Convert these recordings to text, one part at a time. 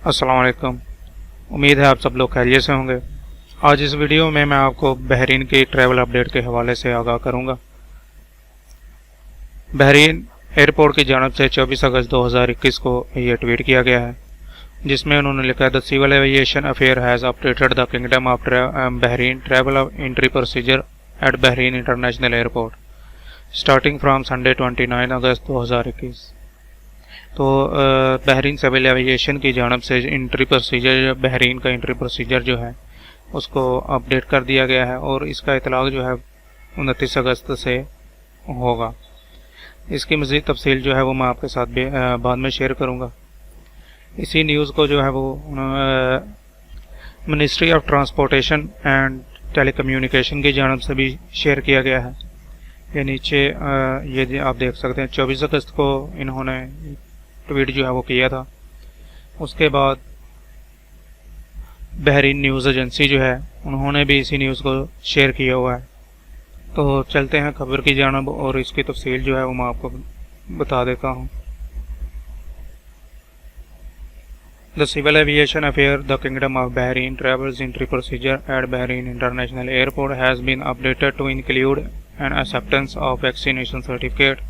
अस्सलाम वालेकुम। उम्मीद है आप सब लोग खैरियत से होंगे। आज इस वीडियो में मैं आपको बहरीन की ट्रैवल अपडेट के हवाले से आगाह करूंगा। बहरीन एयरपोर्ट की जानब से 24 अगस्त 2021 को यह ट्वीट किया गया है, जिसमें उन्होंने लिखा है the civil aviation affair has updated the kingdom of Bahrain travel entry procedure at Bahrain international airport starting from Sunday 29 August 2021। तो बहरीन सिविल एविएशन की जानब से एंट्री प्रोसीजर, बहरीन का एंट्री प्रोसीजर जो है उसको अपडेट कर दिया गया है और इसका इतलाक जो है 29 अगस्त से होगा। इसकी मज़ीद तफसील जो है वो मैं आपके साथ बाद में शेयर करूँगा। इसी न्यूज़ को जो है वो ministry of transportation and telecommunication की जानब से भी शेयर किया गया है। ये नीचे ये आप देख सकते हैं 24 अगस्त को इन्होंने ट्वीट जो है वो किया था। उसके बाद बहरीन न्यूज़ एजेंसी जो है उन्होंने भी इसी न्यूज़ को शेयर किया हुआ है। तो चलते हैं खबर की जानब और इसकी तफसील जो है वो मैं आपको बता देता हूँ। The civil aviation affair the kingdom of Bahrain travels entry procedure at Bahrain international airport has been updated to include an acceptance of vaccination certificate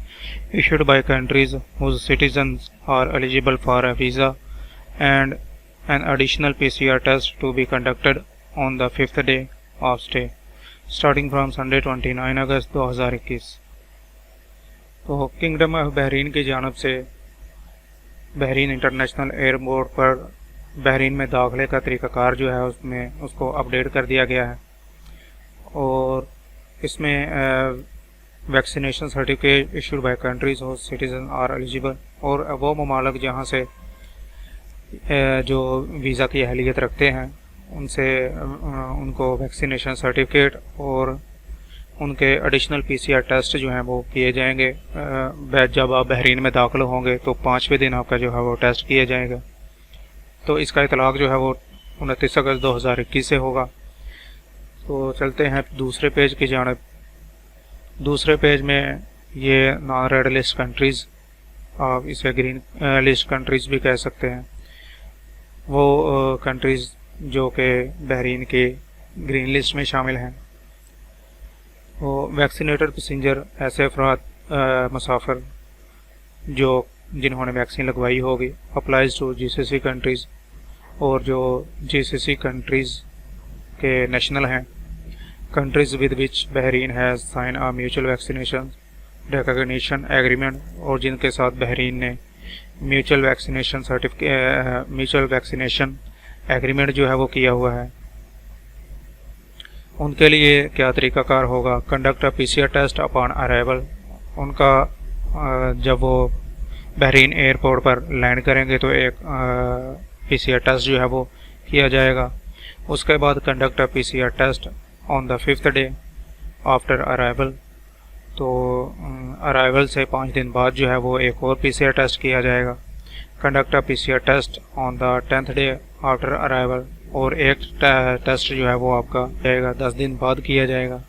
issued by countries whose citizens are eligible for a visa and an additional PCR test to be conducted on the 5th day of stay starting from Sunday 29 August 2021। तो kingdom of Bahrain की जानब से Bahrain international airport पर Bahrain में दाखिले का तरीक़ाकार जो है उसमें उसको अपडेट कर दिया गया है और इसमें vaccination certificate issued by countries और सिटीजन आर एलिजिबल, और वो ममालक जहाँ से जो वीज़ा की अहलियत रखते हैं उनसे उनको वैक्सीनेशन सर्टिफिकेट और उनके एडिशनल PCR टेस्ट जो हैं वो किए जाएंगे। जब आप बहरीन में दाखिल होंगे तो 5वें दिन आपका जो है वो टेस्ट किया जाएगा। तो इसका इतलाक जो है वो 29 अगस्त 2021 से होगा। तो चलते हैं दूसरे पेज की जानब। दूसरे पेज में ये नॉन रेड लिस्ट कंट्रीज़, आप इसे ग्रीन लिस्ट कंट्रीज़ भी कह सकते हैं, वो कंट्रीज़ जो कि बहरीन के ग्रीन लिस्ट में शामिल हैं। वो वैक्सीनेटेड पैसेंजर ऐसे अफराद मुसाफिर जिन्होंने वैक्सीन लगवाई होगी अप्लाइज टू GCC कंट्रीज़, और जो GCC कंट्रीज़ के नेशनल हैं, countries with which Bahrain has sign a mutual vaccination recognition agreement, और जिनके साथ बहरीन ने म्यूचुअल वैक्सीनेशन एग्रीमेंट जो है वो किया हुआ है, उनके लिए क्या तरीक़ाकार होगा। Conduct a PCR test upon arrival, उनका जब वो बहरीन एयरपोर्ट पर लैंड करेंगे तो एक PCR टेस्ट जो है वो किया जाएगा। उसके बाद conduct a PCR test on the 5th day after arrival, तो अराइवल से 5 दिन बाद जो है वो एक और PCR टेस्ट किया जाएगा। Conduct a PCR test on the 10th day after arrival, और एक टेस्ट जो है वो आपका जाएगा 10 दिन बाद किया जाएगा।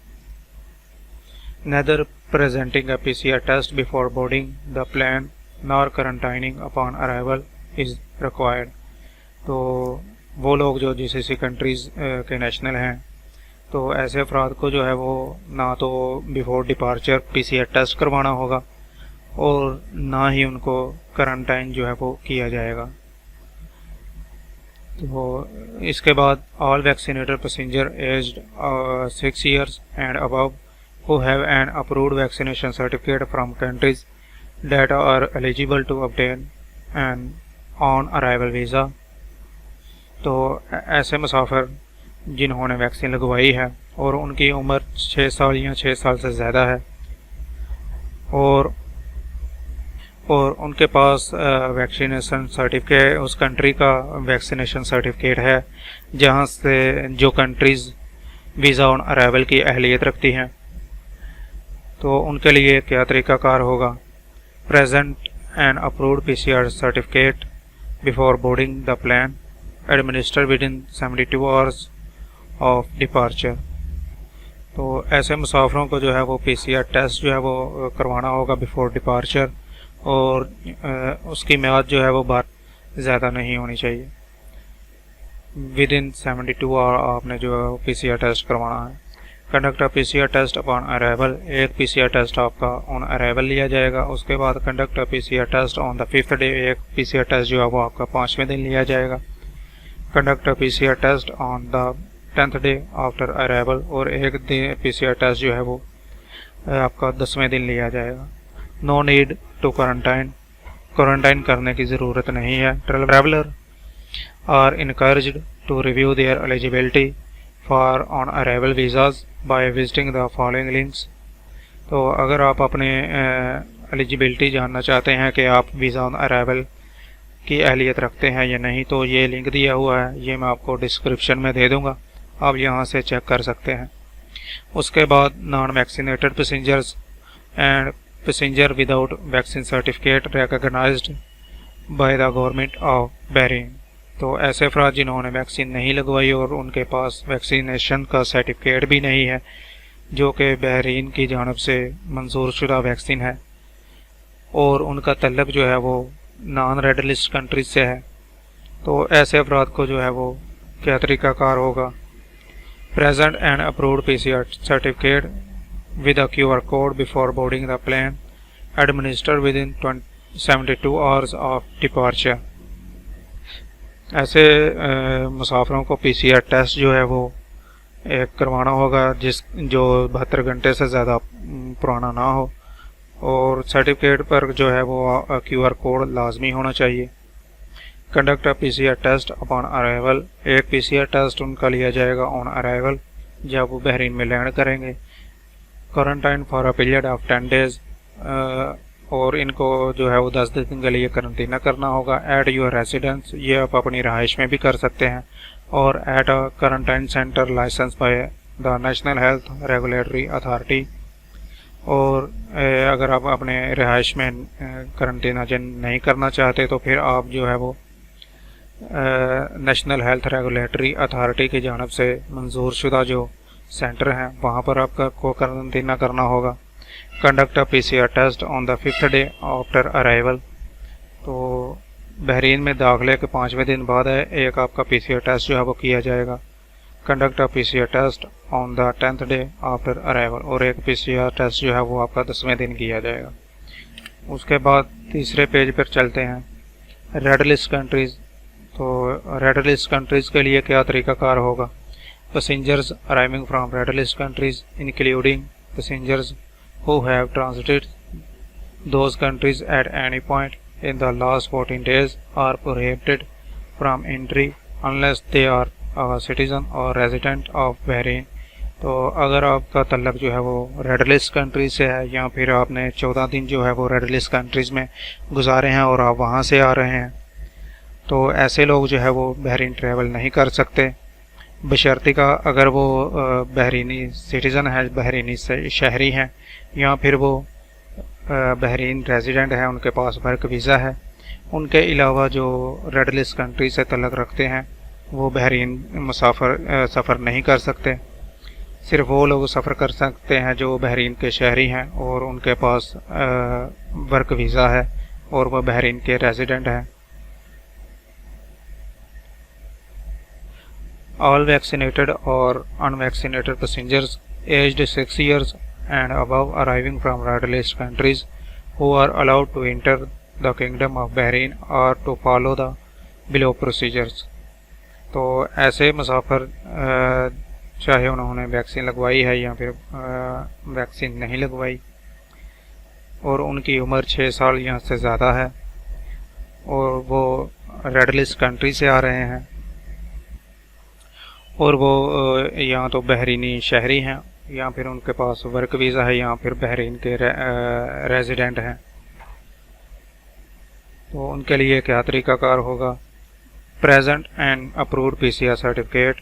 Neither presenting a PCR test before boarding the plane nor quarantining upon arrival is required. तो वो लोग जो GCC कंट्रीज़ के नेशनल हैं, तो ऐसे अफराद को जो है वो ना तो बिफोर डिपार्चर PCR टेस्ट करवाना होगा और ना ही उनको क्वारंटाइन जो है वो किया जाएगा। तो इसके बाद all vaccinated passenger aged 6 years and above who have an approved vaccination certificate from countries that are eligible to obtain an on arrival visa, तो ऐसे मुसाफिर जिन्होंने वैक्सीन लगवाई है और उनकी उम्र 6 साल या 6 साल से ज़्यादा है और उनके पास वैक्सीनेशन सर्टिफिकेट, उस कंट्री का वैक्सीनेशन सर्टिफिकेट है जहां से जो कंट्रीज़ वीज़ा ऑन अराइवल की अहलियत रखती हैं, तो उनके लिए क्या तरीक़ाकार होगा। Present an approved PCR certificate before boarding the plane administer within 72 hours of departure, तो ऐसे मुसाफिरों को जो है वो PCR टेस्ट जो है वो करवाना होगा बिफोर डिपार्चर, और उसकी म्याद जो है वो ज़्यादा नहीं होनी चाहिए। विद इन 72 आवर आपने जो है PCR टेस्ट करवाना है। Conduct a PCR test upon arrival, एक PCR टेस्ट आपका ऑन अराइवल लिया जाएगा। उसके बाद conduct a PCR test on the 5th day, एक PCR टेस्ट जो है वो आपका 5वें दिन लिया जाएगा। Conduct a PCR test on the 10th day after arrival, और एक दिन PCR टेस्ट जो है वो आपका 10वें दिन लिया जाएगा। नो नीड टू क्वारंटाइन करने की ज़रूरत नहीं है। Traveller are encouraged to review their eligibility for on arrival visas by visiting the following links. तो अगर आप अपने एलिजिबिलिटी जानना चाहते हैं कि आप वीज़ा ऑन अराइवल की अहलियत रखते हैं या नहीं, तो ये लिंक दिया हुआ है, ये मैं आपको डिस्क्रिप्शन में दे दूंगा, आप यहाँ से चेक कर सकते हैं। उसके बाद non vaccinated passengers and passenger without vaccine certificate recognised by the government of Bahrain. तो ऐसे अफराद जिन्होंने वैक्सीन नहीं लगवाई और उनके पास वैक्सीनेशन का सर्टिफिकेट भी नहीं है, जो कि बहरीन की जानब से मंजूर शुदा वैक्सीन है, और उनका तल्लुक जो है वो नॉन रेड लिस्ट कंट्रीज से है, तो ऐसे अफराद को जो है वो क्या तरीक़ाकार होगा। Present and approved PCR certificate with a QR code before boarding the plane, administer within 72 hours of departure. ऐसे मुसाफिरों को PCR टेस्ट जो है वो एक करवाना होगा जो 72 घंटे से ज़्यादा पुराना ना हो, और सर्टिफिकेट पर जो है वो QR कोड लाजमी होना चाहिए। Conduct a PCR test upon arrival, एक PCR टेस्ट उनका लिया जाएगा ऑन अराइवल जब वो बहरीन में लैंड करेंगे। Quarantine for a period of 10 days, और इनको जो है वो 10 दिन के लिए करंटीना करना होगा। एट योर रेसिडेंस, ये आप अपनी रहाइश में भी कर सकते हैं, और at a quarantine centre license by the national health regulatory authority, और अगर आप अपने रहाइश में करंटीना नहीं करना चाहते तो फिर आप जो है वो नेशनल हेल्थ रेगुलेटरी अथॉरिटी की जानब से मंजूर शुदा जो सेंटर हैं वहाँ पर आपका को करंटीना करना होगा। Conduct a PCR test on the 5th day after arrival, तो बहरीन में दाखिले के 5वें दिन बाद है एक आपका PCR टेस्ट जो है वो किया जाएगा। Conduct a PCR test on the 10th day after arrival, और एक PCR टेस्ट जो है वो आपका 10वें दिन किया जाएगा। उसके बाद तीसरे पेज पर चलते हैं, रेड लिस्ट कंट्रीज़। तो रेड लिस्ट कंट्रीज़ के लिए क्या तरीक़ाकार होगा। Passengers arriving from red list countries including passengers who have transited those countries at any point in the last 14 days are prohibited from entry unless they are a citizen or resident of Bahrain। तो अगर आपका तल्लक जो है वो red list countries से है, या फिर आपने 14 दिन जो है वो रेड लिस्ट कंट्रीज़ में गुजारे हैं और आप वहाँ से आ रहे हैं, तो ऐसे लोग जो है वो बहरीन ट्रैवल नहीं कर सकते, बशर्ते का अगर वो बहरीनी सिटीज़न है, बहरीनी शहरी हैं, या फिर वो बहरीन रेजिडेंट है, उनके पास वर्क वीज़ा है। उनके अलावा जो रेड लिस्ट कंट्री से तल्लक रखते हैं वो बहरीन सफ़र नहीं कर सकते। सिर्फ वो लोग सफ़र कर सकते हैं जो बहरीन के शहरी हैं और उनके पास वर्क वीज़ा है और वह बहरीन के रेजिडेंट हैं। All vaccinated or unvaccinated passengers aged 6 years and above arriving from red list countries who are allowed to enter the Kingdom of Bahrain are to follow the below procedures। तो ऐसे मुसाफिर चाहे उन्होंने vaccine लगवाई है या फिर vaccine नहीं लगवाई और उनकी उम्र 6 साल या से ज़्यादा है और वो रेड लिस्ट कंट्री से आ रहे हैं और वो या तो बहरीनी शहरी हैं या फिर उनके पास वर्क वीज़ा है या फिर बहरीन के रेजिडेंट हैं, तो उनके लिए क्या तरीक़ाकार होगा। Present and approved PCR certificate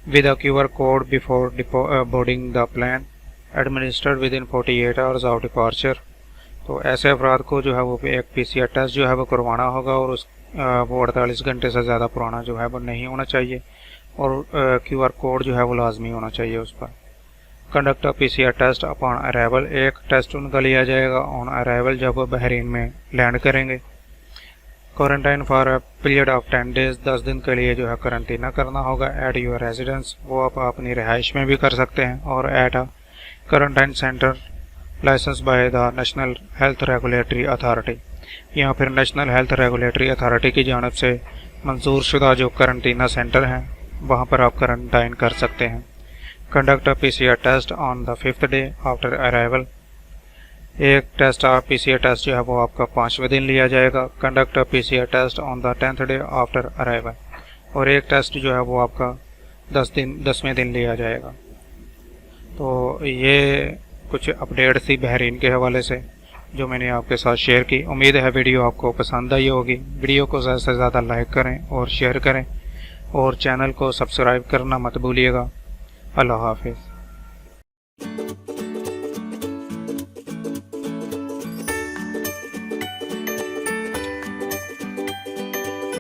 with a QR code before boarding the plane administered within 48 hours of departure. तो ऐसे अफराद को जो है वो एक PCR टेस्ट जो है वो करवाना होगा और वो 48 घंटे से ज़्यादा पुराना जो है वो नहीं होना चाहिए और QR कोड जो है वो लाजमी होना चाहिए उस पर। Conduct a PCR test upon arrival, एक टेस्ट उनका लिया जाएगा ऑन अराइवल जब वो बहरीन में लैंड करेंगे। Quarantine for a period of 10 days, 10 दिन के लिए जो है क्वारंटीना करना होगा एट योर रेजिडेंस, वो आप अपनी रिहाइश में भी कर सकते हैं, और at a quarantine centre license by the national health regulatory authority, या फिर नेशनल हेल्थ रेगुलेटरी अथॉरिटी की जानब से मंजूर शुदा जो क्वारंटीना सेंटर हैं वहाँ पर आप क्वारंटाइन कर सकते हैं। Conduct a PCR test on the 5th day after arrival, एक टेस्ट PCR टेस्ट जो है वो आपका 5वें दिन लिया जाएगा। Conduct a PCR test on the 10th day after arrival, और एक टेस्ट जो है वो आपका 10वें दिन लिया जाएगा। तो ये कुछ अपडेट थी बहरीन के हवाले से जो मैंने आपके साथ शेयर की। उम्मीद है वीडियो आपको पसंद आई होगी। वीडियो को ज़्यादा से ज़्यादा लाइक करें और शेयर करें, और चैनल को सब्सक्राइब करना मत भूलिएगा। अल्लाह हाफिज़।